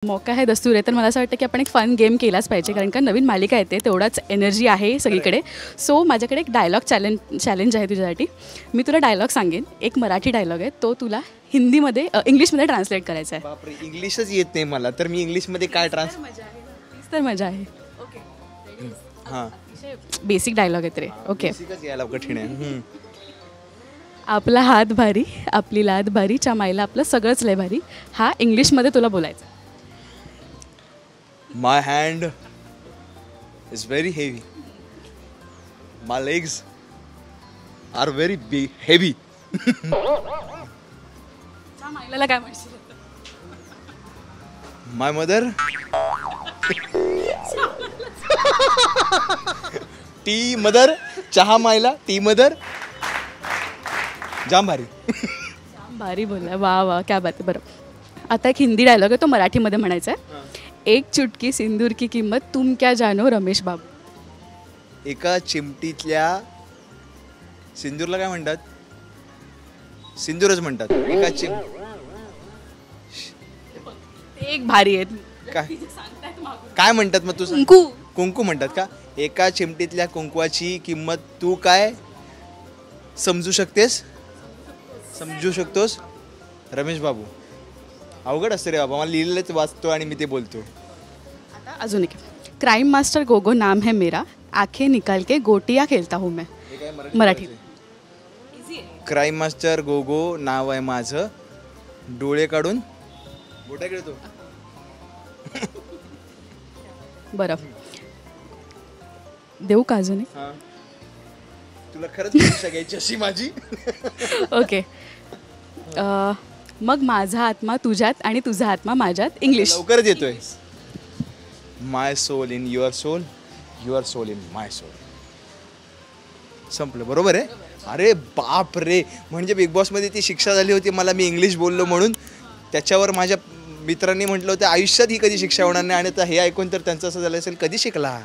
मौका है दस्तूर आहे तर मला असं वाटतं की आपण एक फन गेम केलाच पाहिजे कारण का नवीन मालिका येते तेवढाच एनर्जी आहे सगळीकडे. सो माझ्याकडे एक डायलॉग चॅलेंज आहे तुझ्यासाठी. मी तुला डायलॉग सांगेन, एक मराठी डायलॉग आहे तो तुला हिंदीमध्ये इंग्लिशमध्ये ट्रान्सलेट करायचा आहे. बापरे, इंग्लिशच येत नाही मला तर मी इंग्लिशमध्ये काय तर मजा आहे. ओके हां, बेसिक डायलॉग आहेत रे. ओके, बेसिकच यायला कठीण आहे. आपला हात भारी आपली लाद भारी च्या मायला आपलं सगळंच लय भारी. हा इंग्लिशमध्ये तुला बोलायचं. My hand is very heavy. My legs are very heavy. च्या मायला काय म्हणशील? My mother टी मदर चहा मायला टी मदर जाम भारी. भारी बोलला. वा वा, क्या बात आहे. बरं, आता एक हिंदी डायलॉग आहे तो मराठीमध्ये म्हणायचा आहे. एक चुटकी सिंदूर की किंमत तुम क्या जानो रमेश बाबू. एका चिमटीतल्या सिंदूरला काय म्हणतात? सिंदूरच म्हणतात. एका एक भारी आहे. काय म्हणतात मग? तू कुंकू. कुंकू म्हणतात का? एका चिमटीतल्या कुंकवाची किंमत तू काय समजू शकतोस रमेश बाबू. अवघड असतं रे बाबा, मला लिहिलेलंच वाचतो आणि मी ते बोलतो. आता अजून एक. क्राइम मास्टर गोगो नाम है मेरा, आंखें निकाल के गोटियां खेलता हूँ मैं. मराठी. क्राईम मास्टर गोगो नाव आहे माझं, डोळे काढून गोट्या खेळतो. बरं, देऊ का अजून एक? तुला खरंच परीक्षा घ्यायची अशी माझी. ओके. मग माझा आत्मा तुझ्यात आणि तुझा आत्मा माझ्यात. इंग्लिश लवकरच येतोय. My soul in your soul, your soul in my soul. संपलं. बरोबर आहे. अरे बाप रे, म्हणजे बिग बॉसमध्ये ती शिक्षा झाली होती मला, मी इंग्लिश बोललो म्हणून. त्याच्यावर माझ्या मित्रांनी म्हटलं होतं आयुष्यात ही कधी शिक्षा होणार नाही, आणि आता हे ऐकून तर त्यांचं असं झालं असेल कधी शिकला.